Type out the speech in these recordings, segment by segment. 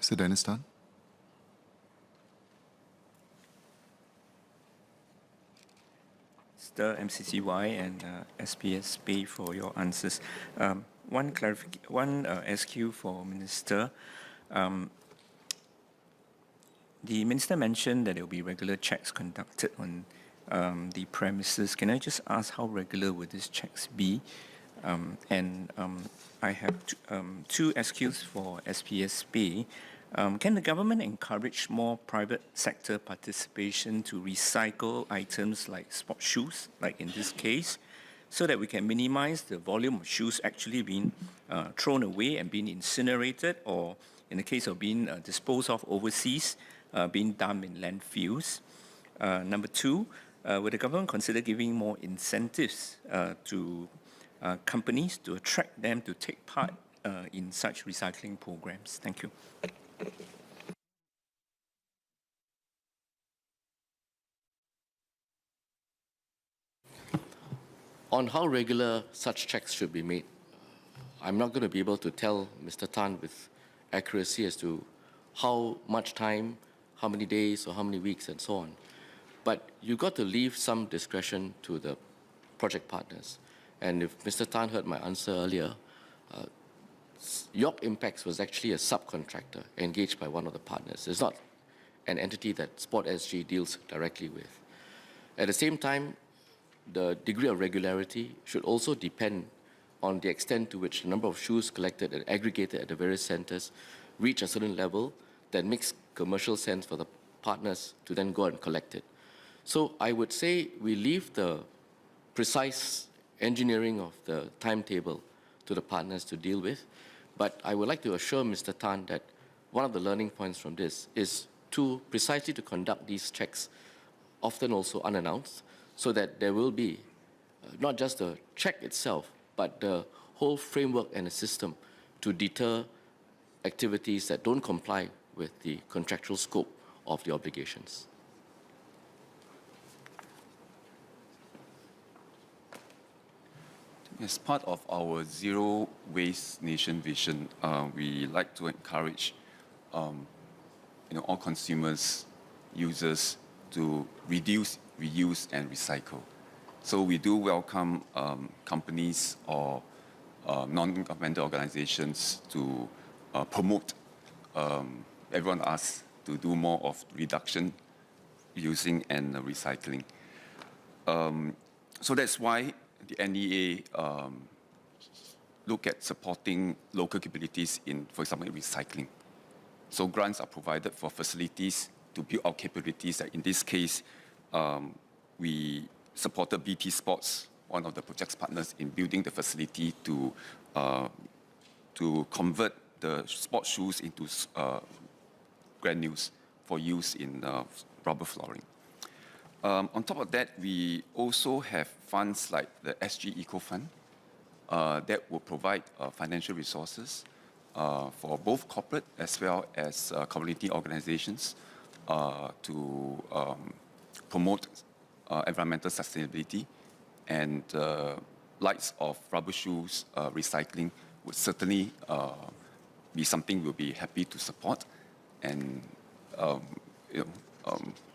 Mr. Dennis Tan. Mr. MCCY and SPS Baey for your answers. One SQ for Minister. The Minister mentioned that there will be regular checks conducted on the premises. Can I just ask how regular would these checks be? I have two SQs for SPS Baey. Can the government encourage more private sector participation to recycle items like sports shoes, like in this case, so that we can minimize the volume of shoes actually being thrown away and being incinerated, or in the case of being disposed of overseas, being dumped in landfills? Number two, would the government consider giving more incentives to companies to attract them to take part in such recycling programs? Thank you. On how regular such checks should be made, I'm not going to be able to tell Mr. Tan with accuracy as to how much time, how many days, or how many weeks, and so on. But you've got to leave some discretion to the project partners. And if Mr. Tan heard my answer earlier, York Impacts was actually a subcontractor engaged by one of the partners. It's not an entity that Sport SG deals directly with. At the same time, the degree of regularity should also depend on the extent to which the number of shoes collected and aggregated at the various centres reach a certain level that makes commercial sense for the partners to then go and collect it. So I would say we leave the precise engineering of the timetable to the partners to deal with. But I would like to assure Mr. Tan that one of the learning points from this is precisely to conduct these checks, often also unannounced, so that there will be not just the check itself, but the whole framework and a system to deter activities that don't comply with the contractual scope of the obligations. As part of our zero waste nation vision, we like to encourage all consumers, users to reduce, reuse, and recycle. So we do welcome companies or non-governmental organizations to promote everyone us to do more of reduction, reusing, and recycling. So that's why the NEA look at supporting local capabilities in, for example, recycling. So grants are provided for facilities to build our capabilities. In this case, we supported BT Sports, one of the project's partners, in building the facility to convert the sports shoes into granules for use in rubber flooring. On top of that, we also have funds like the SG Eco Fund that will provide financial resources for both corporate as well as community organizations to promote environmental sustainability, and likes of rubber shoes recycling would certainly be something we'll be happy to support, and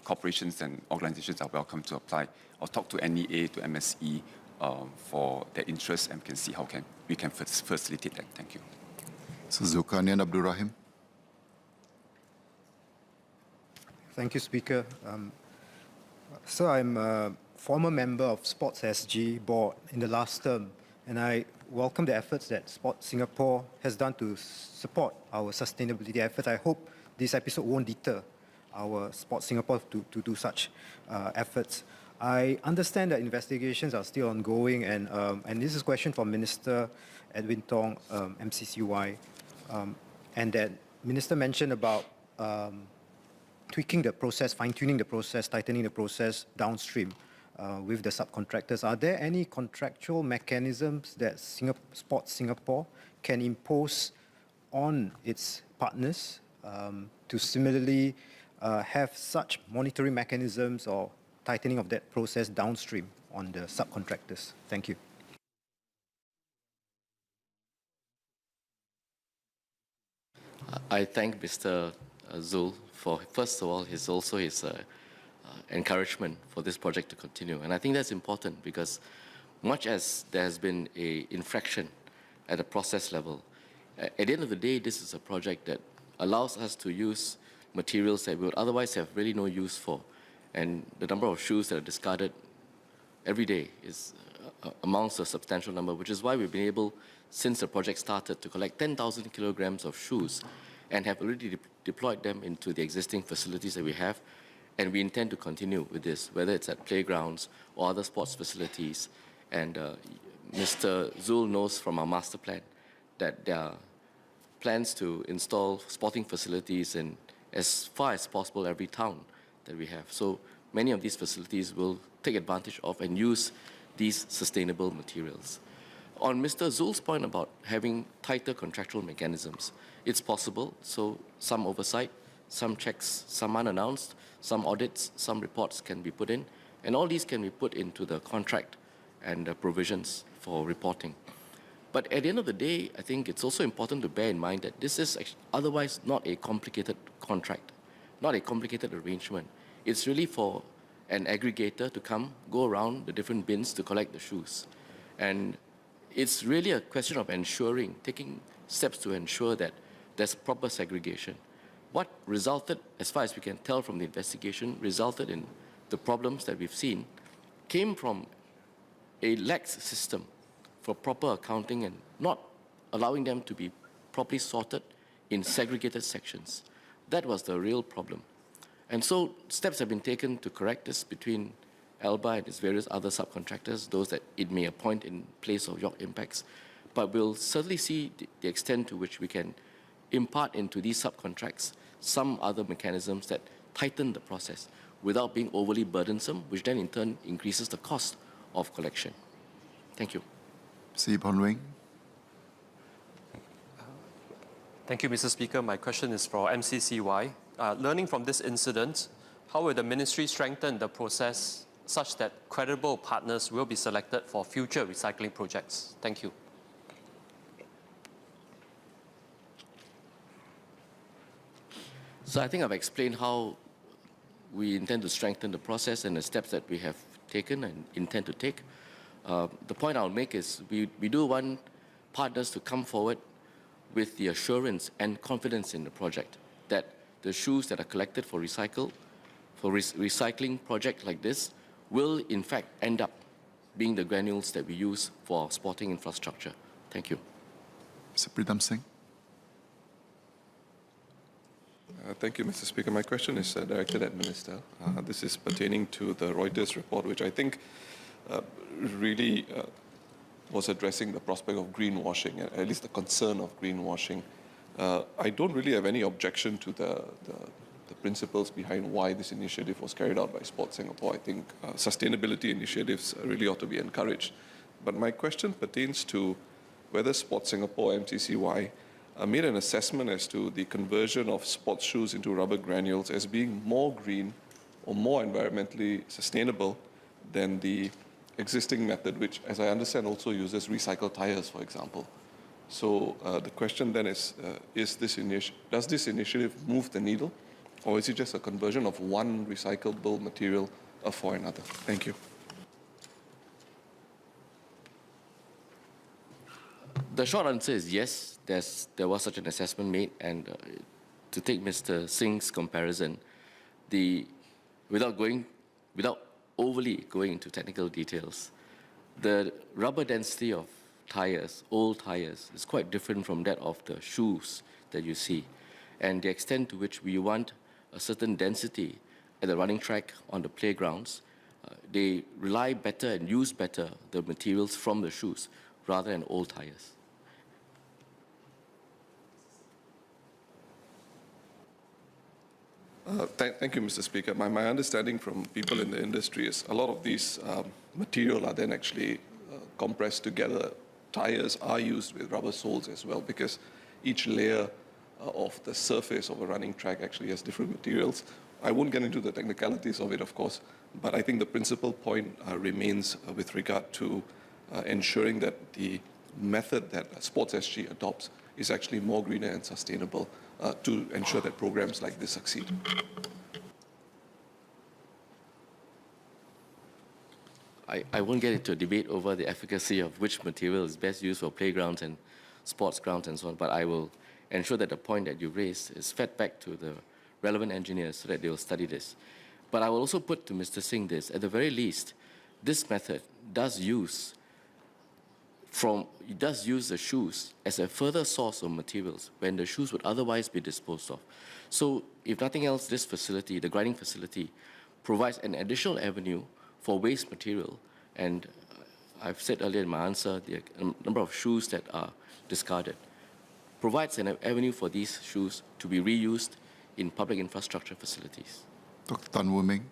corporations and organizations are welcome to apply or talk to NEA, to MSE for their interest, and we can see how we can facilitate that. Thank you. So Zulkarnain Abdul Rahim. Thank you, Speaker. So I'm a former member of Sports SG board in the last term, and I welcome the efforts that Sports Singapore has done to support our sustainability efforts. I hope this episode won't deter our Sports Singapore to do such efforts. I understand that investigations are still ongoing, and this is a question for Minister Edwin Tong, MCCY, and that Minister mentioned about tweaking the process, fine-tuning the process, tightening the process downstream with the subcontractors. Are there any contractual mechanisms that Sports Singapore can impose on its partners to similarly have such monitoring mechanisms or tightening of that process downstream on the subcontractors? Thank you. I thank Mr. Zul for, first of all, his encouragement for this project to continue. And I think that's important because much as there has been an infraction at a process level, at the end of the day, this is a project that allows us to use materials that we would otherwise have really no use for. And the number of shoes that are discarded every day is amounts to a substantial number, which is why we've been able, since the project started, to collect 10,000 kilograms of shoes and have already deployed them into the existing facilities that we have. And we intend to continue with this, whether it's at playgrounds or other sports facilities. And Mr. Zul knows from our master plan that there are plans to install sporting facilities in as far as possible every town that we have. So many of these facilities will take advantage of and use these sustainable materials. On Mr. Zul's point about having tighter contractual mechanisms, it's possible. So some oversight, some checks, some unannounced, some audits, some reports can be put in, and all these can be put into the contract and the provisions for reporting. But at the end of the day, I think it's also important to bear in mind that this is otherwise not a complicated contract, not a complicated arrangement. It's really for an aggregator to come, go around the different bins to collect the shoes. And it's really a question of ensuring, taking steps to ensure that there's proper segregation. What resulted, as far as we can tell from the investigation, resulted in the problems that we've seen, came from a lax system for proper accounting and not allowing them to be properly sorted in segregated sections. That was the real problem. And so steps have been taken to correct this between ALBA and its various other subcontractors, those that it may appoint in place of York Impacts. But we'll certainly see the extent to which we can impart into these subcontracts some other mechanisms that tighten the process without being overly burdensome, which then in turn increases the cost of collection. Thank you. Mr. Bon Wing. Thank you, Mr. Speaker. My question is for MCCY. Learning from this incident, how will the ministry strengthen the process such that credible partners will be selected for future recycling projects? Thank you. So I think I've explained how we intend to strengthen the process and the steps that we have taken and intend to take. The point I'll make is we do want partners to come forward with the assurance and confidence in the project that the shoes that are collected for recycling project like this will in fact end up being the granules that we use for sporting infrastructure. Thank you. Mr. Pritam Singh. Thank you, Mr. Speaker. My question is directed at Minister. This is pertaining to the Reuters report, which I think really was addressing the prospect of greenwashing, at least the concern of greenwashing. I don't really have any objection to the principles behind why this initiative was carried out by Sport Singapore. I think sustainability initiatives really ought to be encouraged. But my question pertains to whether Sport Singapore, MCCY, made an assessment as to the conversion of sports shoes into rubber granules as being more green or more environmentally sustainable than the existing method, which, as I understand, also uses recycled tires, for example. So the question then is does this initiative move the needle, or is it just a conversion of one recyclable material for another? Thank you. The short answer is yes, there was such an assessment made, and to take Mr. Singh's comparison, without overly going into technical details, the rubber density of tires, old tires, is quite different from that of the shoes that you see. And the extent to which we want a certain density at the running track on the playgrounds, they rely better and use better the materials from the shoes rather than old tires. Thank you, Mr. Speaker. My understanding from people in the industry is a lot of these material are then actually compressed together. Tires are used with rubber soles as well, because each layer of the surface of a running track actually has different materials. I won't get into the technicalities of it, of course, but I think the principal point remains with regard to ensuring that the method that Sports SG adopts is actually more greener and sustainable to ensure that programs like this succeed. I won't get into a debate over the efficacy of which material is best used for playgrounds and sports grounds and so on, but I will ensure that the point that you raised is fed back to the relevant engineers so that they will study this. But I will also put to Mr. Singh this, at the very least, this method does use the shoes as a further source of materials when the shoes would otherwise be disposed of. So if nothing else, this facility, the grinding facility, provides an additional avenue for waste material. And I've said earlier in my answer, the number of shoes that are discarded provides an avenue for these shoes to be reused in public infrastructure facilities. Dr. Tan Ming.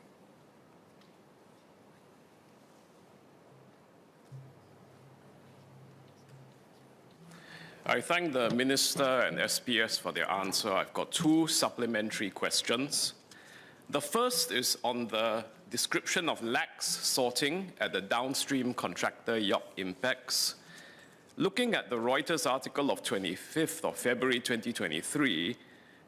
I thank the Minister and SPS for their answer. I've got two supplementary questions. The first is on the description of lax sorting at the downstream contractor York Impex. Looking at the Reuters article of 25th of February 2023,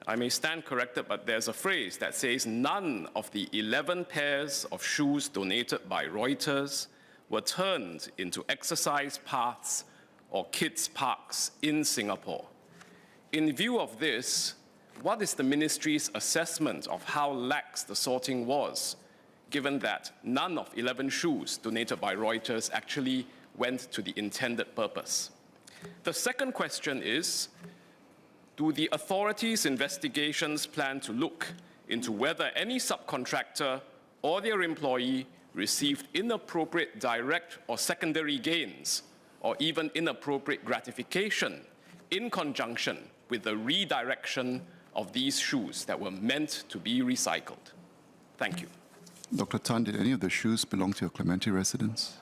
I may stand corrected, but there's a phrase that says none of the 11 pairs of shoes donated by Reuters were turned into exercise paths or kids' parks in Singapore. In view of this, what is the ministry's assessment of how lax the sorting was, given that none of 11 shoes donated by Reuters actually went to the intended purpose? The second question is, do the authorities' investigations plan to look into whether any subcontractor or their employee received inappropriate direct or secondary gains, or even inappropriate gratification in conjunction with the redirection of these shoes that were meant to be recycled? Thank you. Dr. Tan, did any of the shoes belong to your Clementi residence?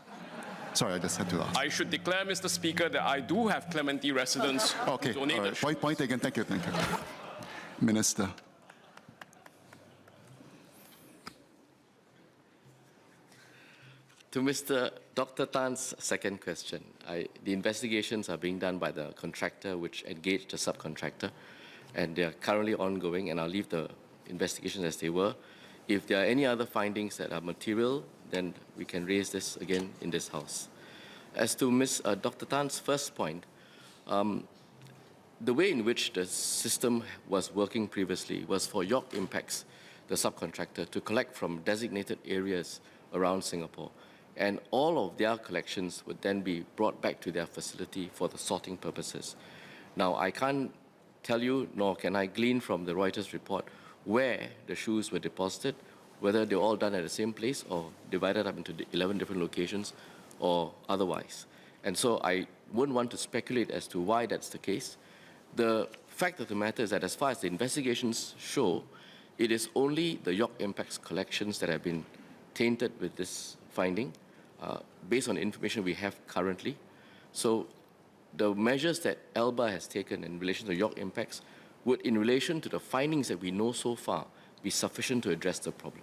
Sorry, I just had to ask. I should declare, Mr. Speaker, that I do have Clementi residents Okay, who all donated right. shoes. Point taken. Thank you. Minister. To Mr. Dr. Tan's second question, the investigations are being done by the contractor which engaged the subcontractor, and they are currently ongoing, and I'll leave the investigations as they were. If there are any other findings that are material, then we can raise this again in this House. As to Dr. Tan's first point, the way in which the system was working previously was for York Impex, the subcontractor, to collect from designated areas around Singapore. And all of their collections would then be brought back to their facility for the sorting purposes. Now, I can't tell you, nor can I glean from the Reuters report, where the shoes were deposited, whether they were all done at the same place or divided up into 11 different locations or otherwise. And so I wouldn't want to speculate as to why that's the case. The fact of the matter is that as far as the investigations show, it is only the York Impex collections that have been tainted with this finding, based on the information we have currently. So the measures that ALBA has taken in relation to York Impex would, in relation to the findings that we know so far, be sufficient to address the problem.